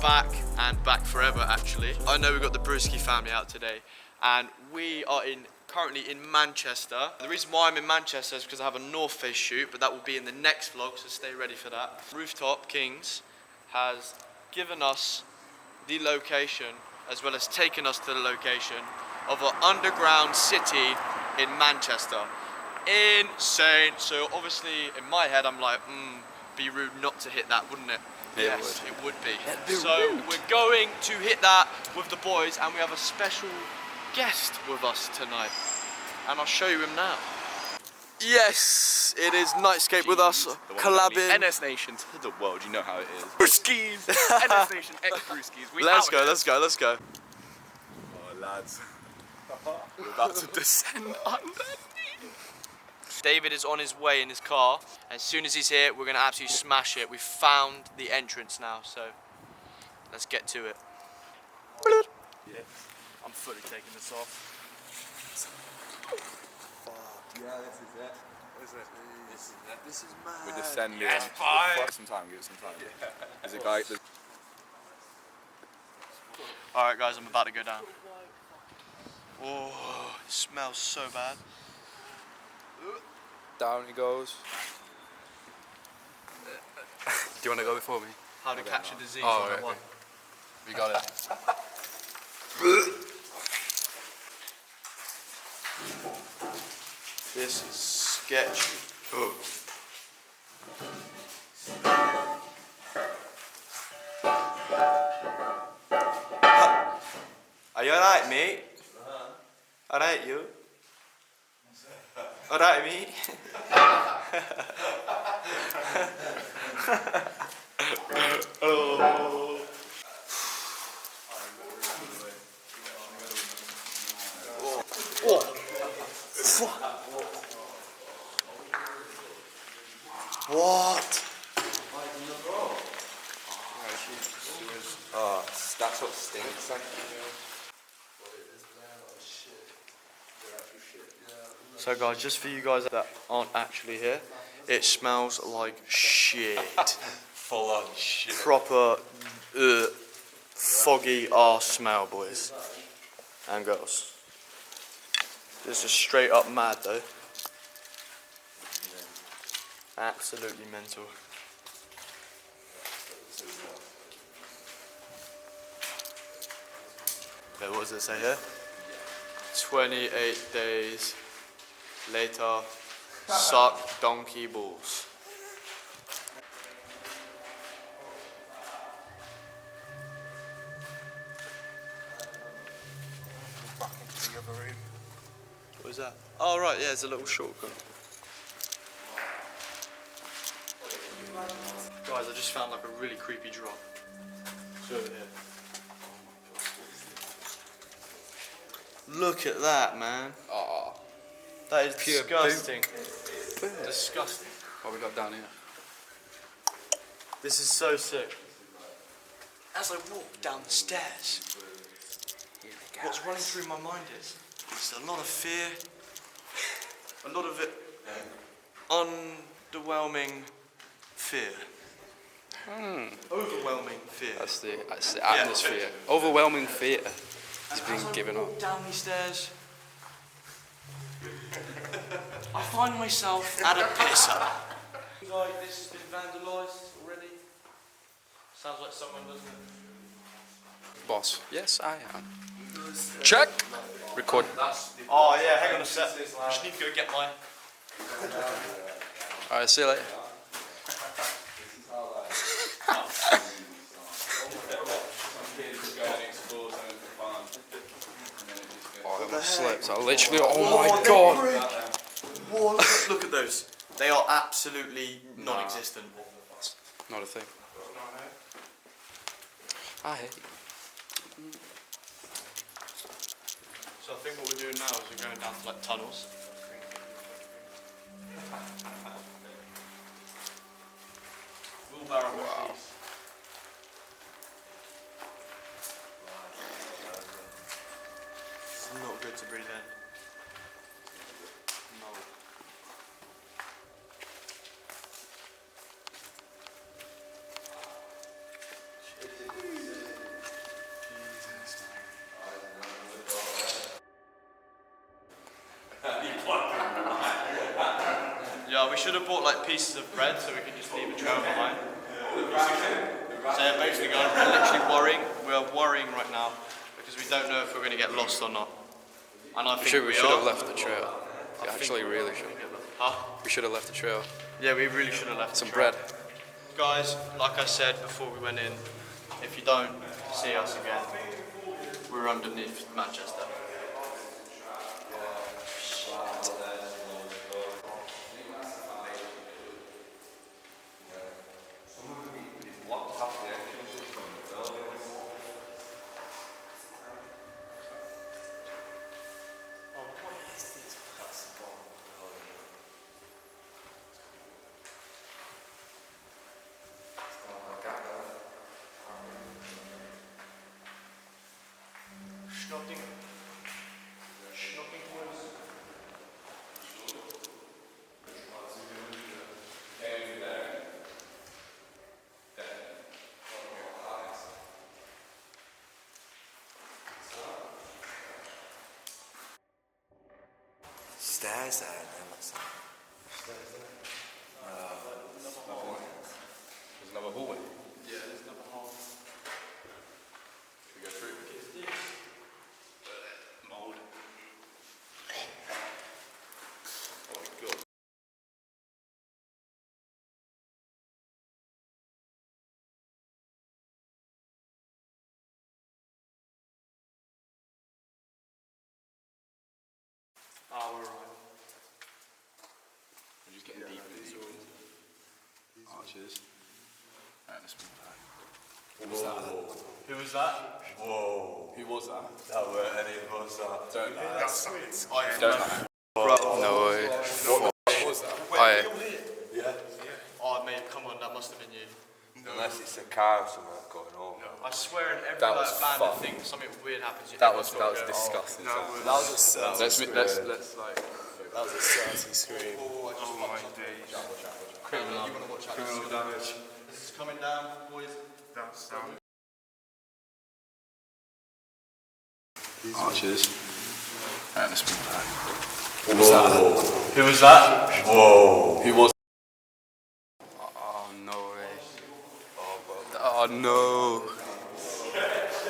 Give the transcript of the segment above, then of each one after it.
back, and back forever actually. I know we've got the Brewski family out today, and we are currently in Manchester. The reason why I'm in Manchester is because I have a North Face shoot, but that will be in the next vlog, so stay ready for that. Rooftop Kings has given us the location, as well as taken us to the location of an underground city in Manchester. Insane. So obviously in my head I'm like, be rude not to hit that, wouldn't it? Yes, it would be. So we're going to hit that with the boys, and we have a special guest with us tonight, and I'll show you him now. Yes, it is Nightscape with us, collabing. NS Nation to the world, you know how it is. BREWSKIS, NS Nation, ex-BREWSKIS. Let's go. Oh lads, we're about to descend underneath. David is on his way in his car. As soon as he's here, we're gonna absolutely smash it. We've found the entrance now, so let's get to it. Yeah, I'm fully taking this off. Yeah, this is it. This is mad. We're descending. Yes, give it some time. Yeah. There's a guy. Alright guys, I'm about to go down. Oh, it smells so bad. Down he goes. Do you want to go before me? How to catch a disease on that one. We got it. This is sketchy. Are you alright, mate? Alright, you? Alright, mate? Oh. What? Oh, that's what stinks. So guys, just for you guys that aren't actually here, it smells like shit. Full on shit. Proper foggy arse smell, boys and girls. This is straight up mad though. Absolutely mental. Okay, what does it say here? 28 days later, suck donkey balls. Back into the other room. What is that? Oh right, yeah, it's a little shortcut. Guys, I just found like a really creepy drop. It's over here. Look at that, man. Oh, That is pure disgusting. Disgusting. what we got down here? This is so sick. As I walk down the stairs, what's running through my mind is a lot of fear, a lot of it underwhelming fear. Overwhelming fear. That's the atmosphere. Yeah. Overwhelming fear has been given up. Down these stairs, I find myself at a pisser. Like this has been vandalised already. Sounds like someone, doesn't it? Boss. Yes, I am. Check. Record. Oh yeah, hang on a sec. I just need to go get my. Alright, see you later. Oh, I almost slipped. I literally. Oh my god. Whoa, look at those. They are absolutely non-existent. Not a thing. I hate you. So I think what we're doing now is we're going down to like tunnels. Wheelbarrow fees. This is not good to breathe in. No. should have bought like pieces of bread so we could just leave a trail behind. So yeah, basically guys, we're literally worrying. We are worrying right now because we don't know if we're going to get lost or not. And I think we should have left the trail. We actually really should. Huh? We should have left the trail. Yeah, we really should have left Some the trail. bread. Guys, like I said before we went in, if you don't see us again, we're underneath Manchester. Stairs there, then what's that? There's another hallway. Yeah, there's another hall. Should we go through? Mold. Oh my god. Ah, we're right. We're just getting deeper and deeper into arches. Alright, let's move back. What was that? Who was that? Whoa. Who was that? That were any of us that. Don't know. Don't No way. What was that? Yeah. Oh mate, come on, that must have been you. Unless it's a car or something going on. I swear in every That like, was band fun. thing, something weird happens. That was disgusting. That was a certain Let's scream. like. That was a certain scream. Oh my days. Criminal. You want to watch that? Criminal damage. This is coming down, boys. That's down. Arches. Alright, let's move back. What was that? Who was that? Whoa. Who was Oh no way. Oh no.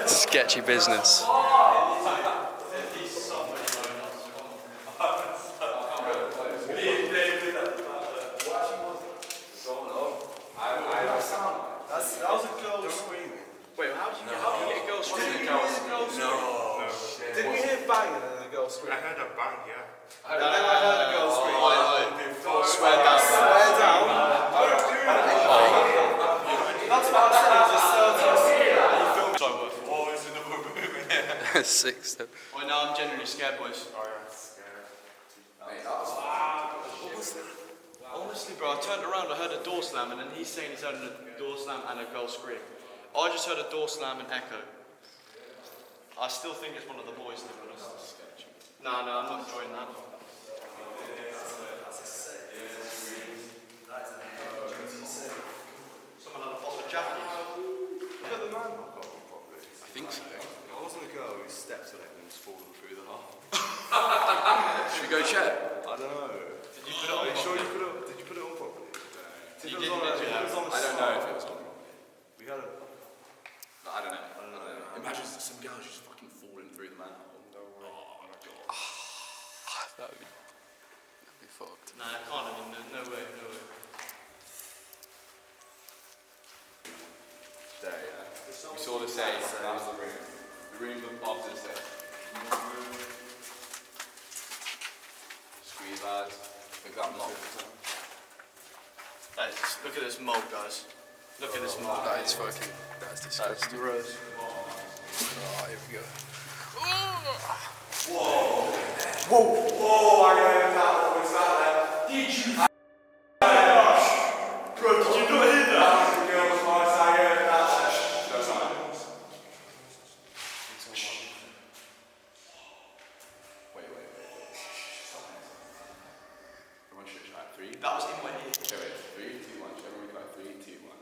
Sketchy business. That was a girl screaming. Wait, how do you get a girl screaming? No. Didn't you hear banging and the girl screaming? I heard a bang, yeah. I heard the girl scream. Swear down. Swear down. That's what I said. It was a certain scream. Oh, it's another room in here. 6. Right now I'm genuinely scared, boys. Honestly, bro, I turned around, I heard a door slam, and then he's saying he's heard a door slam and a girl scream. I just heard a door slam and echo. I still think it's one of the boys, to be honest. No, I'm not enjoying that. Someone had a box of Jackies. Look at the man knock off properly. I think so. It wasn't a girl who stepped on it and was falling through the hole. Should we go check? I don't know. Did you put it on? Are you sure you put it? Did you put it on properly? You didn't, did you? It was on the I don't know if it was on. We had a. I don't know. Imagine some girls just fucking falling through the manhole. Oh my god. That'd be fucked. Nah, I can't. I mean, no way, no way. There, yeah. We saw the safe, that was the room. The room after the safe. Squeeze, lads. Pick that lock. Hey, look at this mold, guys. Look at this mold. That's disgusting. Gross. Oh, here we go. Whoa! I heard that. What was that then? Did you? Bro, did you not hear that? That was the girl's voice. I heard that. Wait. Everyone should try 3. That was in my ear. Okay, wait. 3, 2, 1. Everyone go 3, 2, 1.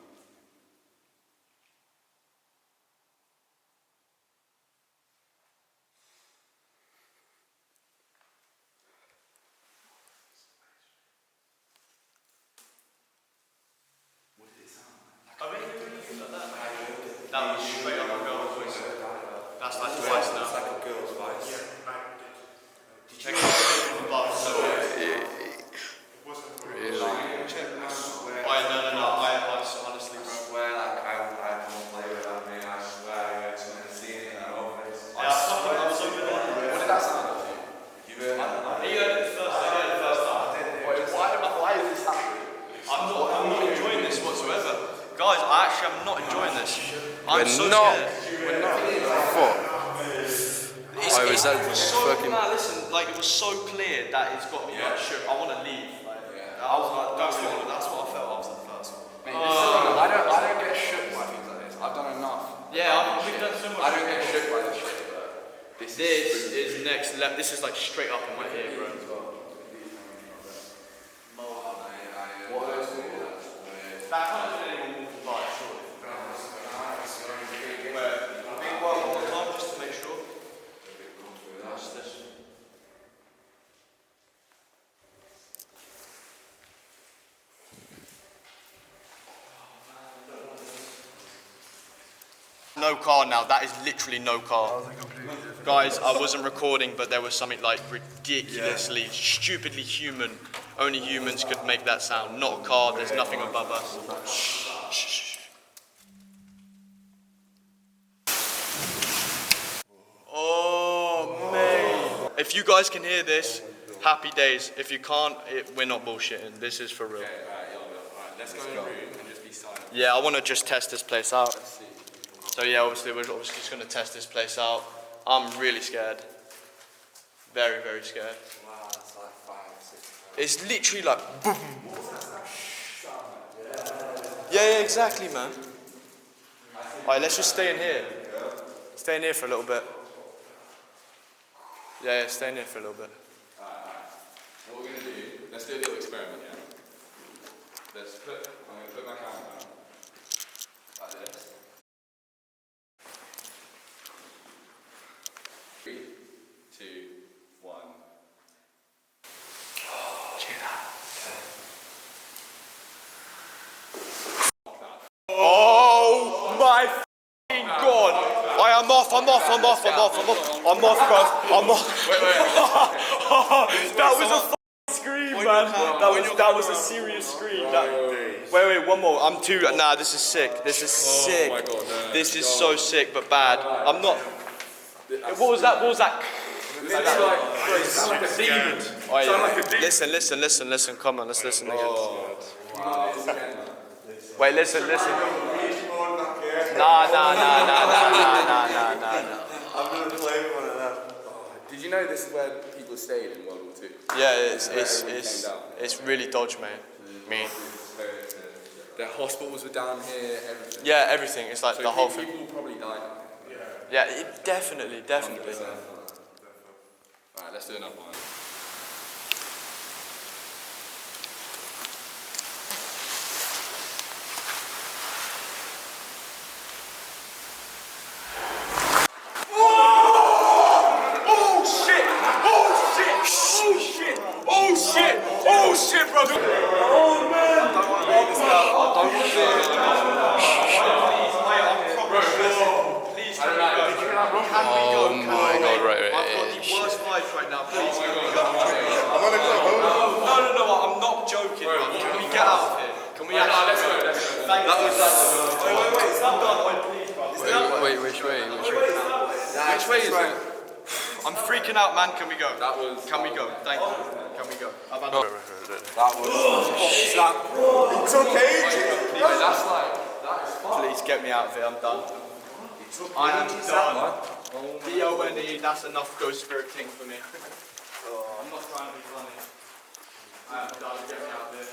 not. scared. We're not. What? Oh, is that so fucking... nah, listen, like it was so clear that it's got me like shook. I want to leave. Like, I was like, that's what I felt after the first one. I don't get shook by things like this. I've done enough. Yeah, we've done so much. I don't get shook by this shit, but This is next level. This is like straight up in my ear, bro. That can't do anyone walking by, surely. Meanwhile, one more time, just to make sure. That's this. No car now, that is literally no car. Guys, I wasn't recording, but there was something like ridiculously, stupidly human. Only humans could make that sound. Not a car, there's nothing above us. Oh, mate. If you guys can hear this, happy days. If you can't, we're not bullshitting. This is for real. let's go in the room and just be silent. Yeah, I want to just test this place out. So yeah, obviously we're just going to test this place out. I'm really scared. Very, very scared. Wow, that's like 5 or 6. It's literally like boom. Yeah, exactly, man. Alright, let's just stay in here. Stay in here for a little bit. Yeah, stay in here for a little bit. What we're going to do, let's do a little experiment, yeah? I'm going to put my camera down. Like this. 3, 2, 1. Oh my f***ing god! I'm off, guys. I'm off. That was a f***ing scream, man. That was a serious scream. Wait, one more. I'm too. Nah, this is sick. This is sick. Oh my god, no. This is so sick, but bad. I'm not. What was that? It's like a demon. Oh, yeah. Listen. Come on, let's listen again. Wait, listen. Nah. I'm gonna play one of them. Did you know this is where people stayed in World War II? Yeah, it's really dodge, mate. Their hospitals were down here, everything. Yeah, everything. It's like So the whole thing. people probably died. Yeah, definitely. Alright, let's do another one. Oh shit, bro! Oh man! Oh my god, right. I've got the worst vibes right now. Please, can we go? I'm gonna go home. No, I'm not joking. Can we get out of here? Can we actually? Let's go. Thank you. Wait, it's not done. Wait, please, bro. Wait, which way? Which way is it? I'm freaking out, man. Can we go? Can we go? Thank you. Can we go? I've had It's okay. Please get me out of here. I'm done. I am done. D-O-N-E, that's enough ghost spirit king for me. I'm not trying to be funny. I am done. Get me out of here.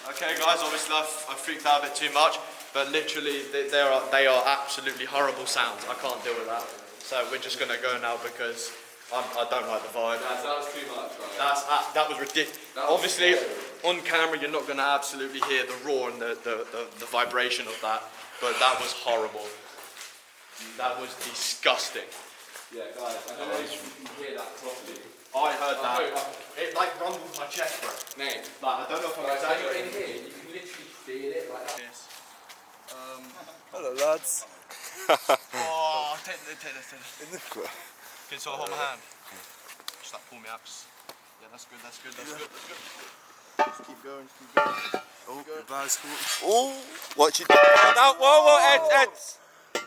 Okay, guys, obviously I freaked out a bit too much, but literally they are absolutely horrible sounds. I can't deal with that. So we're just gonna go now because I don't like the vibe. That was too much, right? That was ridiculous. Obviously, on camera you're not gonna absolutely hear the roar and the vibration of that, but that was horrible. That was disgusting. Yeah, guys, I don't know if you can hear that properly. I heard that. It like rumbled my chest, bro. Mate, Like, I don't know if I'm guys, when you're in exaggerating. here, you can literally feel it like that. Yes. Hello, lads. Oh, take this. Can you sort of hold my hand? Just like pull me up. Yeah, that's good. Just keep going. Oh, the bars. Oh, watch it. Now, whoa, Ed.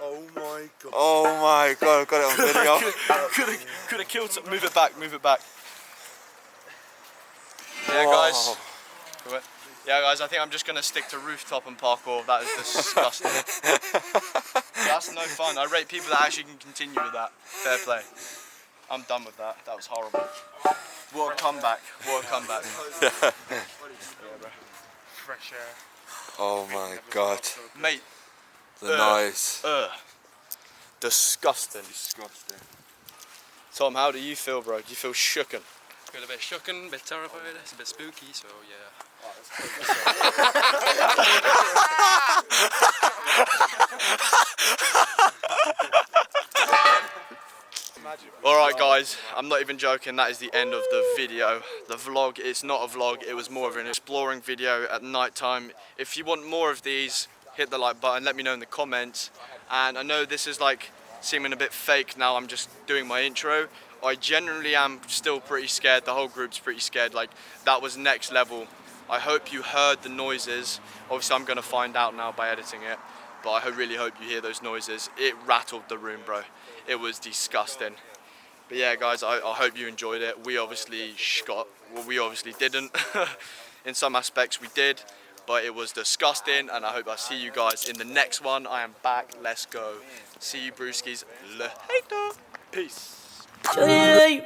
Oh my god. Oh my god, I've got it on video. Could have killed something. Move it back. Yeah, guys. Yeah, guys, I think I'm just gonna stick to rooftop and parkour. That is disgusting. That's no fun. I rate people that actually can continue with that. Fair play. I'm done with that. That was horrible. What a comeback. What a comeback. Yeah, bro. Fresh air. Oh my god. Mate. The noise. Disgusting. Disgusting. Tom, how do you feel, bro? Do you feel shooken? Feel a bit shooken, a bit terrified, it's a bit spooky, so yeah. Alright guys, I'm not even joking, that is the end of the video. The vlog, it's not a vlog, it was more of an exploring video at night time. If you want more of these, hit the like button, let me know in the comments. And I know this is like seeming a bit fake now, I'm just doing my intro. I genuinely am still pretty scared, the whole group's pretty scared, like that was next level. I hope you heard the noises. Obviously I'm gonna find out now by editing it, but I really hope you hear those noises. It rattled the room, bro. It was disgusting. But yeah guys, I hope you enjoyed it. We obviously we obviously didn't. In some aspects we did, but it was disgusting, and I hope I see you guys in the next one. I am back, let's go. See you brewskis later. Peace. Show you